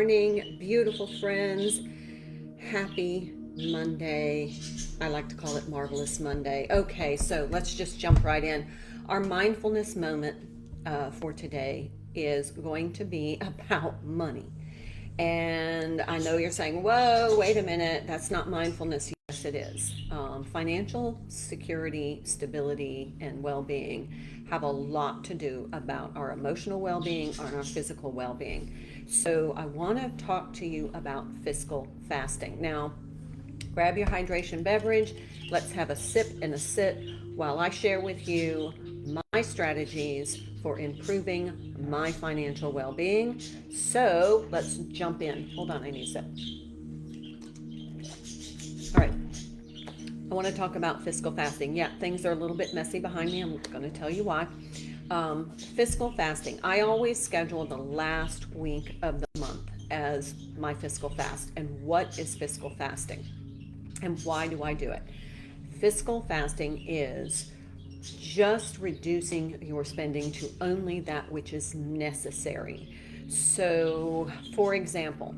morning, beautiful friends. Happy Monday. I like to call it Marvelous Monday. Okay, so let's just jump right in. Our mindfulness moment for today is going to be about money. And I know you're saying, whoa, wait a minute, that's not mindfulness. Yes, it is. Financial security, stability, and well being have a lot to do about our emotional well being and our physical well being. So, I want to talk to you about fiscal fasting. Now, grab your hydration beverage. Let's have a sip and a sit while I share with you my strategies for improving my financial well being. So let's jump in. Hold on, I need a sip. All right. I want to talk about fiscal fasting. Yeah, things are a little bit messy behind me. I'm going to tell you why. Fiscal fasting. I always schedule the last week of the month as my fiscal fast. And what is fiscal fasting? And why do I do it? Fiscal fasting is just reducing your spending to only that which is necessary. So, for example,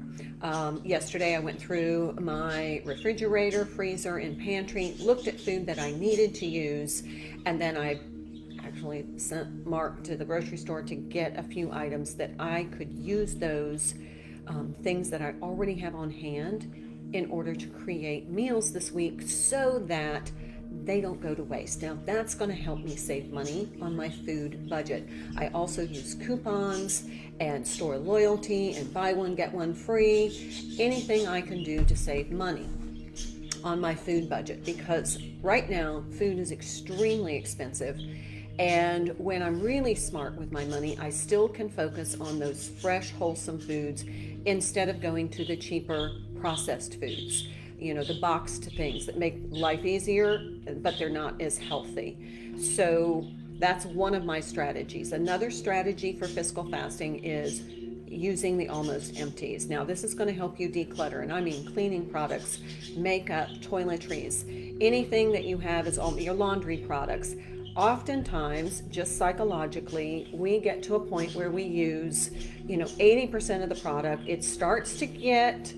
yesterday I went through my refrigerator, freezer, and pantry, looked at food that I needed to use, and then I actually sent Mark to the grocery store to get a few items that I could use those things that I already have on hand in order to create meals this week so that they don't go to waste. Now, that's going to help me save money on my food budget. I also use coupons and store loyalty and buy one, get one free. Anything I can do to save money on my food budget, because right now food is extremely expensive. And when I'm really smart with my money, I still can focus on those fresh, wholesome foods instead of going to the cheaper processed foods. You know, the boxed things that make life easier, but they're not as healthy. So that's one of my strategies. Another strategy for fiscal fasting is using the almost empties. Now, this is going to help you declutter, and I mean cleaning products, makeup, toiletries, anything that you have is all your laundry products. Oftentimes, just psychologically, we get to a point where we use, 80% of the product. It starts to get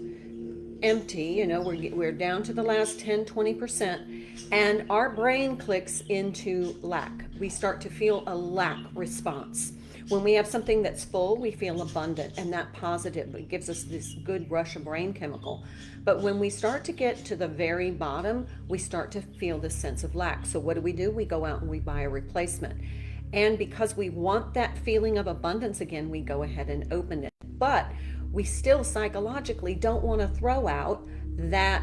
empty, we're down to the last 10-20%, and our brain clicks into lack. We start to feel a lack response. When we have something that's full, we feel abundant, and that positive, it gives us this good rush of brain chemical. But when we start to get to the very bottom, we start to feel this sense of lack. So what do? We go out and we buy a replacement. And because we want that feeling of abundance again, we go ahead and open it. But we still psychologically don't want to throw out that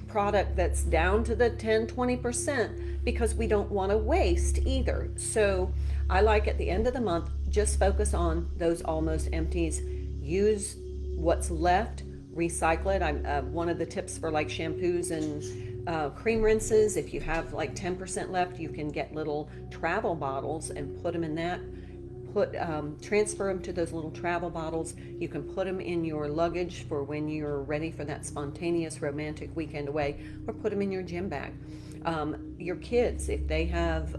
product that's down to the 10-20% because we don't want to waste either. So I like at the end of the month, just focus on those almost empties. Use what's left, recycle it. One of the tips for like shampoos and cream rinses, if you have like 10% left, you can get little travel bottles and put them in that. Transfer them to those little travel bottles. You can put them in your luggage for when you're ready for that spontaneous romantic weekend away, or put them in your gym bag. Your kids, if they have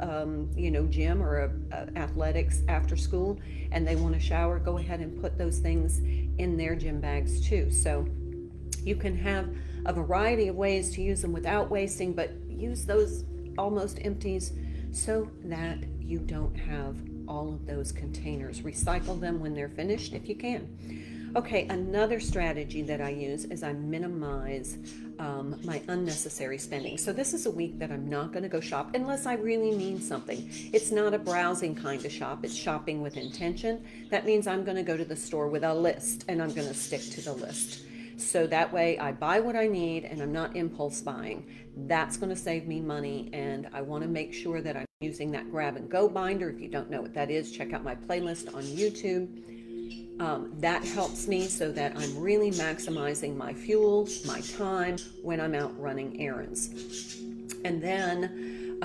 gym or athletics after school and they want to shower, go ahead and put those things in their gym bags too. So you can have a variety of ways to use them without wasting, but use those almost empties so that you don't have all of those containers. Recycle them when they're finished if you can. Okay, another strategy that I use is I minimize my unnecessary spending. So this is a week that I'm not going to go shop unless I really need something. It's not a browsing kind of shop. It's shopping with intention. That means I'm going to go to the store with a list and I'm going to stick to the list. So that way I buy what I need and I'm not impulse buying. That's going to save me money, and I want to make sure that I'm using that grab and go binder. If you don't know what that is, check out my playlist on YouTube. That helps me so that I'm really maximizing my fuel, my time when I'm out running errands. And then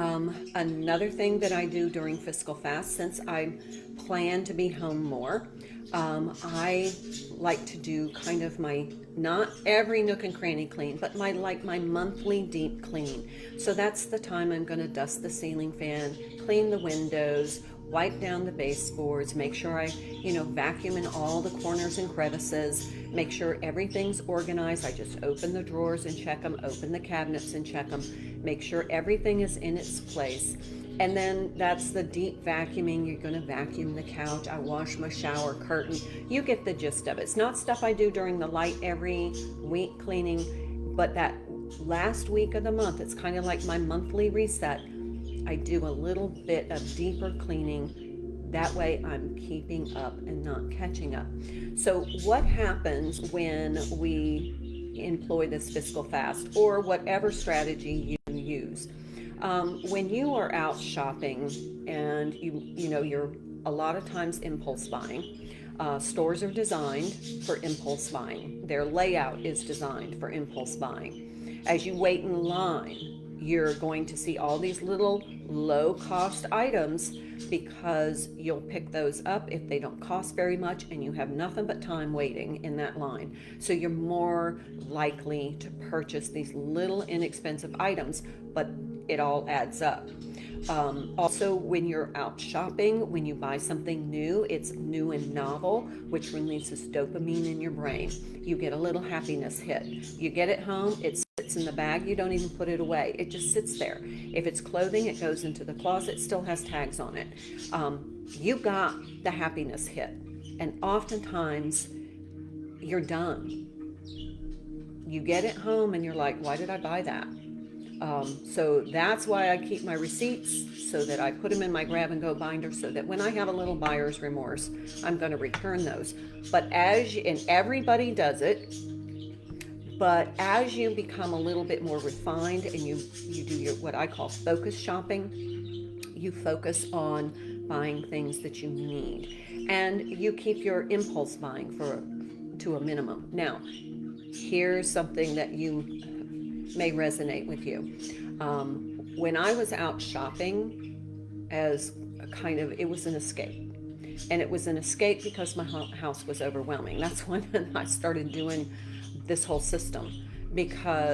another thing that I do during fiscal fast, since I plan to be home more, I like to do kind of my, not every nook and cranny clean, but my monthly deep clean. So that's the time I'm going to dust the ceiling fan, clean the windows, wipe down the baseboards, make sure I, vacuum in all the corners and crevices, make sure everything's organized. I just open the drawers and check them, open the cabinets and check them, make sure everything is in its place. And then that's the deep vacuuming. You're going to vacuum the couch. I wash my shower curtain. You get the gist of it. It's not stuff I do during the light every week cleaning, but that last week of the month, it's kind of like my monthly reset. I do a little bit of deeper cleaning. That way I'm keeping up and not catching up. So what happens when we employ this fiscal fast or whatever strategy you use? When you are out shopping and you're a lot of times impulse buying. Stores are designed for impulse buying. Their layout is designed for impulse buying. As you wait in line, you're going to see all these little low-cost items because you'll pick those up if they don't cost very much and you have nothing but time waiting in that line. So you're more likely to purchase these little inexpensive items, but it all adds up. Also, when you're out shopping, when you buy something new, it's new and novel, which releases dopamine in your brain. You get a little happiness hit. You get it home, it sits in the bag, you don't even put it away. It just sits there. If it's clothing, it goes into the closet, still has tags on it. You got the happiness hit. And oftentimes, you're done. You get it home and you're like, why did I buy that? So that's why I keep my receipts, so that I put them in my grab and go binder, so that when I have a little buyer's remorse, I'm going to return those. But and everybody does it, but as you become a little bit more refined and you do your what I call focus shopping, you focus on buying things that you need, and you keep your impulse buying to a minimum. Now, here's something that you may resonate with you. When I was out shopping, it was an escape. And it was an escape because my house was overwhelming. That's when I started doing this whole system, because